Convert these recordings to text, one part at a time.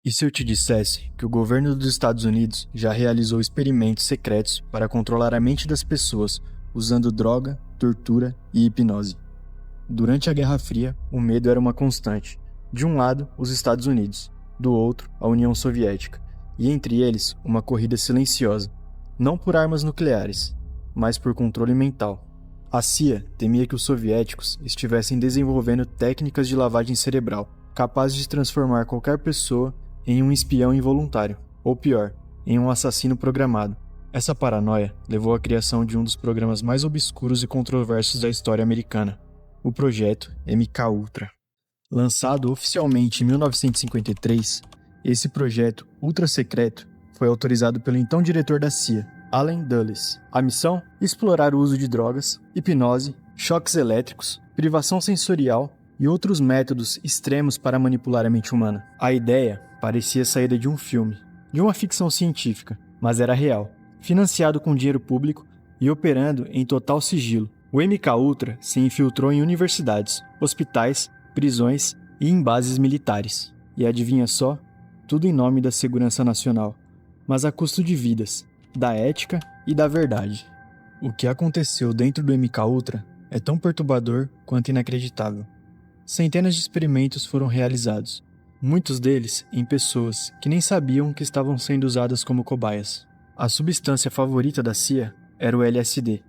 E se eu te dissesse que o governo dos Estados Unidos já realizou experimentos secretos para controlar a mente das pessoas usando droga, tortura e hipnose? Durante a Guerra Fria, o medo era uma constante. De um lado, os Estados Unidos, do outro, a União Soviética, e entre eles, uma corrida silenciosa, não por armas nucleares, mas por controle mental. A CIA temia que os soviéticos estivessem desenvolvendo técnicas de lavagem cerebral, capazes de transformar qualquer pessoa em um espião involuntário, ou pior, em um assassino programado. Essa paranoia levou à criação de um dos programas mais obscuros e controversos da história americana, o projeto MKUltra. Lançado oficialmente em 1953, esse projeto ultra-secreto foi autorizado pelo então diretor da CIA, Allen Dulles. A missão? Explorar o uso de drogas, hipnose, choques elétricos, privação sensorial e outros métodos extremos para manipular a mente humana. A ideia parecia saída de um filme, de uma ficção científica, mas era real, financiado com dinheiro público e operando em total sigilo. O MKUltra se infiltrou em universidades, hospitais, prisões e em bases militares. E adivinha só? Tudo em nome da segurança nacional, mas a custo de vidas, da ética e da verdade. O que aconteceu dentro do MKUltra é tão perturbador quanto inacreditável. Centenas de experimentos foram realizados, muitos deles em pessoas que nem sabiam que estavam sendo usadas como cobaias. A substância favorita da CIA era o LSD.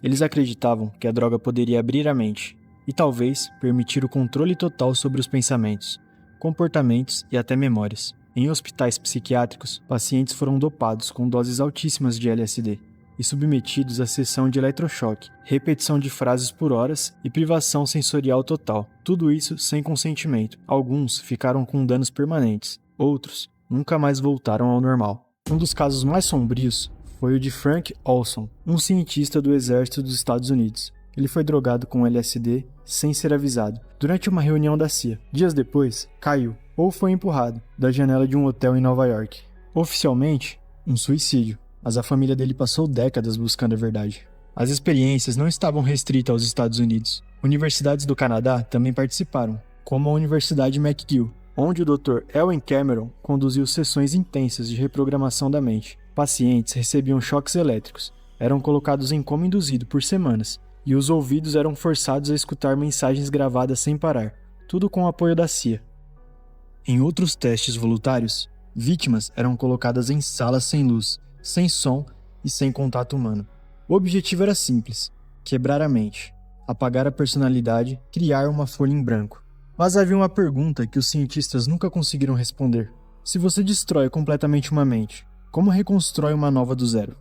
Eles acreditavam que a droga poderia abrir a mente e talvez permitir o controle total sobre os pensamentos, comportamentos e até memórias. Em hospitais psiquiátricos, pacientes foram dopados com doses altíssimas de LSD e submetidos a sessão de eletrochoque, repetição de frases por horas e privação sensorial total. Tudo isso sem consentimento. Alguns ficaram com danos permanentes, outros nunca mais voltaram ao normal. Um dos casos mais sombrios foi o de Frank Olson, um cientista do exército dos Estados Unidos. Ele foi drogado com LSD sem ser avisado, durante uma reunião da CIA. Dias depois, caiu, ou foi empurrado, da janela de um hotel em Nova York. Oficialmente, um suicídio, mas a família dele passou décadas buscando a verdade. As experiências não estavam restritas aos Estados Unidos. Universidades do Canadá também participaram, como a Universidade McGill, onde o Dr. Elwin Cameron conduziu sessões intensas de reprogramação da mente. Pacientes recebiam choques elétricos, eram colocados em coma induzido por semanas, e os ouvidos eram forçados a escutar mensagens gravadas sem parar, tudo com o apoio da CIA. Em outros testes voluntários, vítimas eram colocadas em salas sem luz, sem som e sem contato humano. O objetivo era simples: quebrar a mente, apagar a personalidade, criar uma folha em branco. Mas havia uma pergunta que os cientistas nunca conseguiram responder. Se você destrói completamente uma mente, como reconstrói uma nova do zero?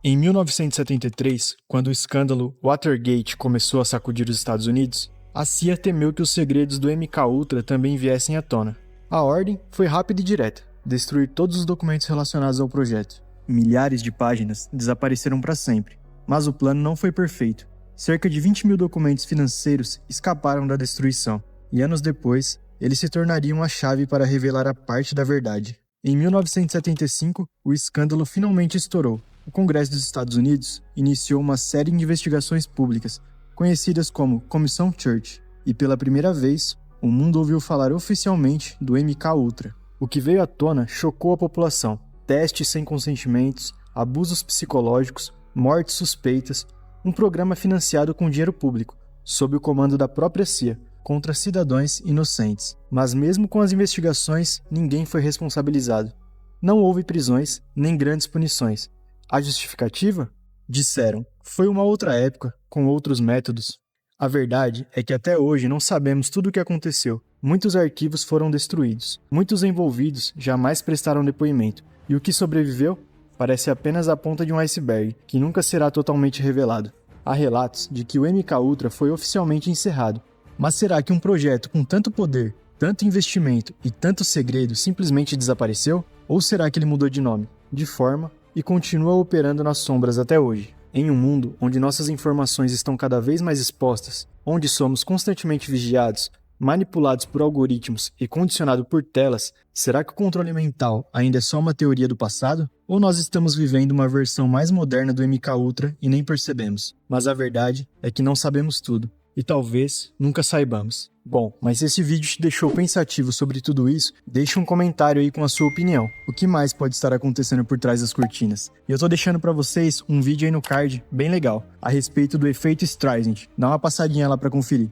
Em 1973, quando o escândalo Watergate começou a sacudir os Estados Unidos, a CIA temeu que os segredos do MKUltra também viessem à tona. A ordem foi rápida e direta: destruir todos os documentos relacionados ao projeto. Milhares de páginas desapareceram para sempre, mas o plano não foi perfeito. Cerca de 20 mil documentos financeiros escaparam da destruição, e anos depois, eles se tornariam a chave para revelar a parte da verdade. Em 1975, o escândalo finalmente estourou. O Congresso dos Estados Unidos iniciou uma série de investigações públicas, conhecidas como Comissão Church, e pela primeira vez, o mundo ouviu falar oficialmente do MKUltra. O que veio à tona chocou a população. Testes sem consentimentos, abusos psicológicos, mortes suspeitas, um programa financiado com dinheiro público, sob o comando da própria CIA, contra cidadãos inocentes. Mas mesmo com as investigações, ninguém foi responsabilizado. Não houve prisões, nem grandes punições. A justificativa? Disseram, foi uma outra época, com outros métodos. A verdade é que até hoje não sabemos tudo o que aconteceu. Muitos arquivos foram destruídos. Muitos envolvidos jamais prestaram depoimento. E o que sobreviveu? Parece apenas a ponta de um iceberg, que nunca será totalmente revelado. Há relatos de que o MKUltra foi oficialmente encerrado. Mas será que um projeto com tanto poder, tanto investimento e tanto segredo simplesmente desapareceu? Ou será que ele mudou de nome, de forma e continua operando nas sombras até hoje? Em um mundo onde nossas informações estão cada vez mais expostas, onde somos constantemente vigiados, manipulados por algoritmos e condicionados por telas, será que o controle mental ainda é só uma teoria do passado? Ou nós estamos vivendo uma versão mais moderna do MKUltra e nem percebemos? Mas a verdade é que não sabemos tudo. e talvez nunca saibamos. Bom, mas se esse vídeo te deixou pensativo sobre tudo isso, deixa um comentário aí com a sua opinião. O que mais pode estar acontecendo por trás das cortinas? E eu tô deixando pra vocês um vídeo aí no card bem legal, a respeito do efeito Streisand. Dá uma passadinha lá pra conferir.